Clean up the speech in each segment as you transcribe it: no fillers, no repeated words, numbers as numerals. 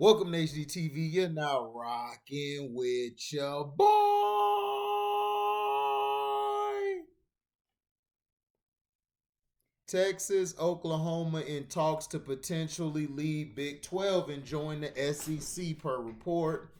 Welcome to HDTV. You're now rocking with your boy. Texas, Oklahoma in talks to potentially lead Big 12 and join the SEC per report.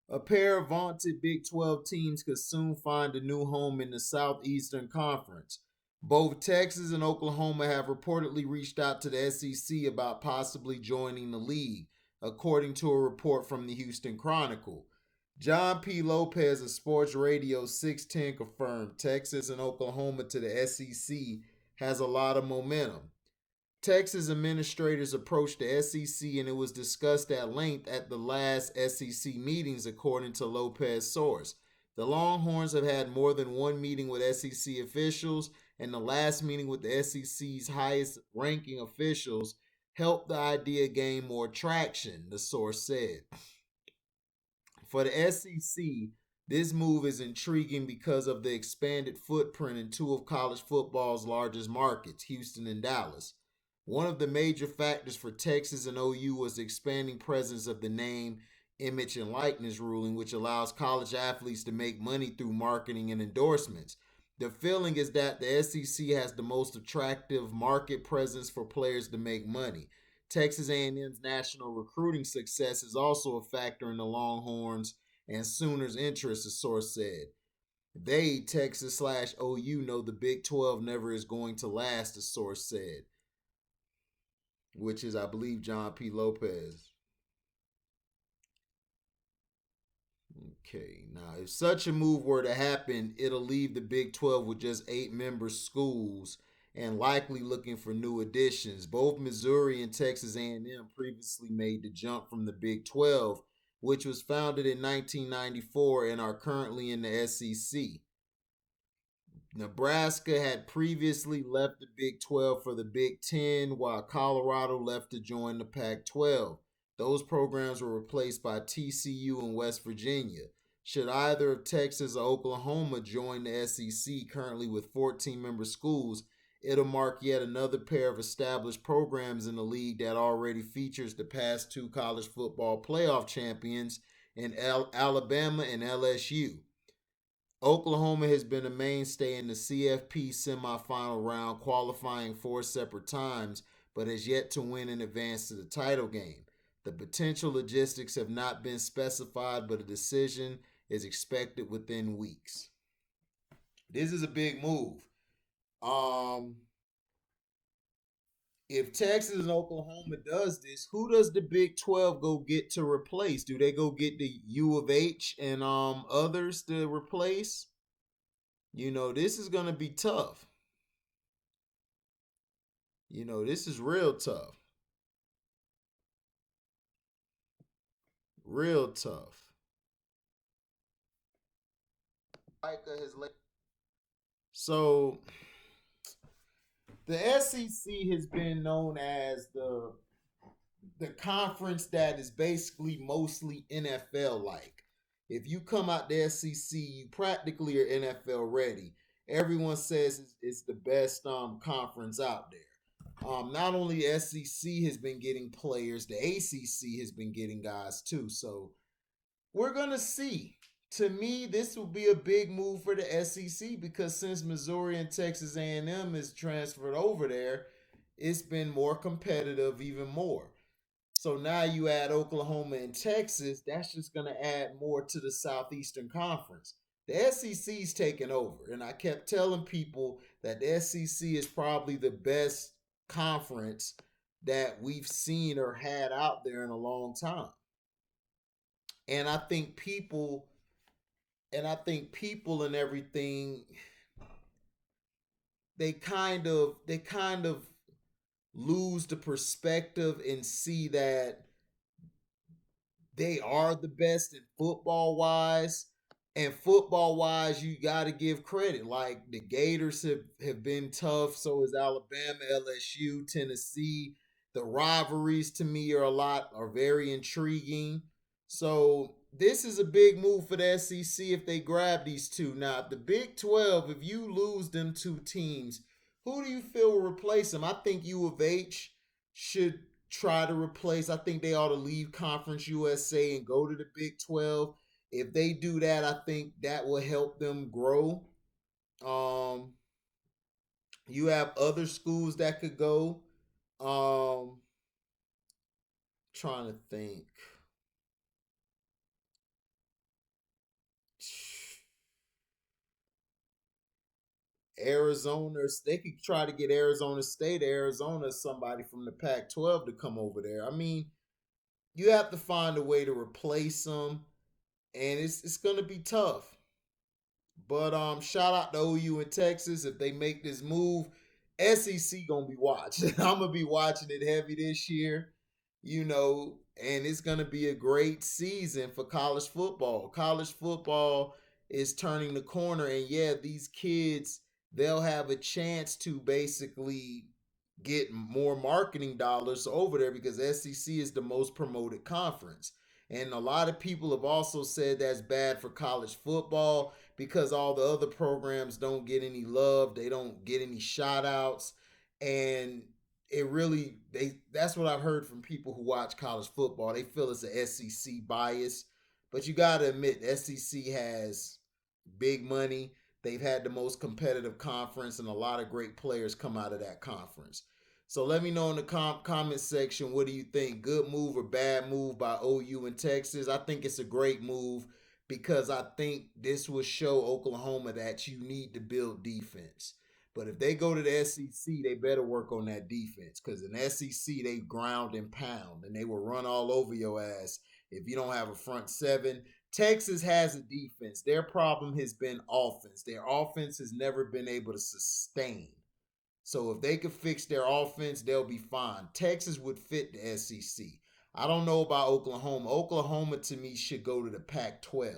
A pair of vaunted Big 12 teams could soon find a new home in the Southeastern Conference. Both Texas and Oklahoma have reportedly reached out to the SEC about possibly joining the league, according to a report from the Houston Chronicle. John P. Lopez of Sports Radio 610 confirmed Texas and Oklahoma to the SEC has a lot of momentum. Texas administrators approached the SEC and it was discussed at length at the last SEC meetings, according to Lopez's source. The Longhorns have had more than one meeting with SEC officials, and the last meeting with the SEC's highest ranking officials helped the idea gain more traction, the source said. For the SEC, this move is intriguing because of the expanded footprint in two of college football's largest markets, Houston and Dallas. One of the major factors for Texas and OU was the expanding presence of the name, image, and likeness ruling, which allows college athletes to make money through marketing and endorsements. The feeling is that the SEC has the most attractive market presence for players to make money. Texas A&M's national recruiting success is also a factor in the Longhorns and Sooners' interest, the source said. They, Texas slash OU, know the Big 12 never is going to last, the source said, which is, I believe, John P. Lopez. Okay, now if such a move were to happen, it'll leave the Big 12 with just 8 member schools and likely looking for new additions. Both Missouri and Texas A&M previously made the jump from the Big 12, which was founded in 1994 and are currently in the SEC. Nebraska had previously left the Big 12 for the Big 10, while Colorado left to join the Pac 12. Those programs were replaced by TCU and West Virginia. Should either of Texas or Oklahoma join the SEC, currently with 14 member schools, it'll mark yet another pair of established programs in the league that already features the past two college football playoff champions in Alabama and LSU. Oklahoma has been a mainstay in the CFP semifinal round, qualifying 4 separate times, but has yet to win and advance to the title game. The potential logistics have not been specified, but a decision is expected within weeks. This is a big move. Um, if Texas and Oklahoma does this, who does the Big 12 go get to replace? Do they go get the U of H and others to replace? This is going to be tough. This is real tough. Real tough. So the SEC has been known as the conference that is basically mostly NFL like. If you come out the SEC, you practically are NFL ready. Everyone says it's the best conference out there. Not only SEC has been getting players, the ACC has been getting guys too. So we're gonna see. To me, this will be a big move for the SEC because since Missouri and Texas A&M is transferred over there, it's been more competitive even more. So now you add Oklahoma and Texas, that's just going to add more to the Southeastern Conference. The SEC's taken over, and I kept telling people that the SEC is probably the best conference that we've seen or had out there in a long time. And I think people and everything they kind of lose the perspective and see that they are the best in football wise. And football wise, you got to give credit. Like the Gators have been tough. So is Alabama, LSU, Tennessee. The rivalries to me are very intriguing. So this is a big move for the SEC if they grab these two. Now, the Big 12, if you lose them two teams, who do you feel will replace them? I think U of H should try to replace. I think they ought to leave Conference USA and go to the Big 12. If they do that, I think that will help them grow. Um, you have other schools that could go. Trying to think. Arizona, they could try to get Arizona State, Arizona, somebody from the Pac 12 to come over there. I mean, you have to find a way to replace them, and it's going to be tough. But shout out to OU in Texas. If they make this move, SEC gonna be watching. I'm gonna be watching it heavy this year, and it's gonna be a great season for college football. College football is turning the corner, and yeah, these kids, they'll have a chance to basically get more marketing dollars over there because SEC is the most promoted conference. And a lot of people have also said that's bad for college football because all the other programs don't get any love, they don't get any shout outs, and it really that's what I've heard from people who watch college football. They feel it's a SEC bias, but you got to admit SEC has big money. They've had the most competitive conference, and a lot of great players come out of that conference. So let me know in the comment section, what do you think? Good move or bad move by OU in Texas? I think it's a great move because I think this will show Oklahoma that you need to build defense. But if they go to the SEC, they better work on that defense because in SEC, they ground and pound and they will run all over your ass if you don't have a front seven. Texas has a defense. Their problem has been offense. Their offense has never been able to sustain. So if they could fix their offense, they'll be fine. Texas would fit the SEC. I don't know about Oklahoma. Oklahoma, to me, should go to the Pac 12.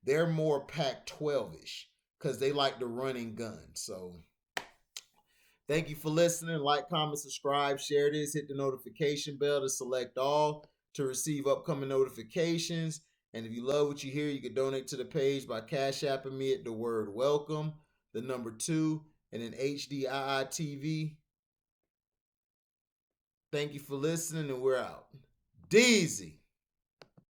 They're more Pac 12 ish because they like the running gun. So thank you for listening. Like, comment, subscribe, share this, hit the notification bell to select all to receive upcoming notifications. And if you love what you hear, you can donate to the page by Cash Apping me at the word welcome, the number 2, and then HDII TV. Thank you for listening, and we're out. Deezy.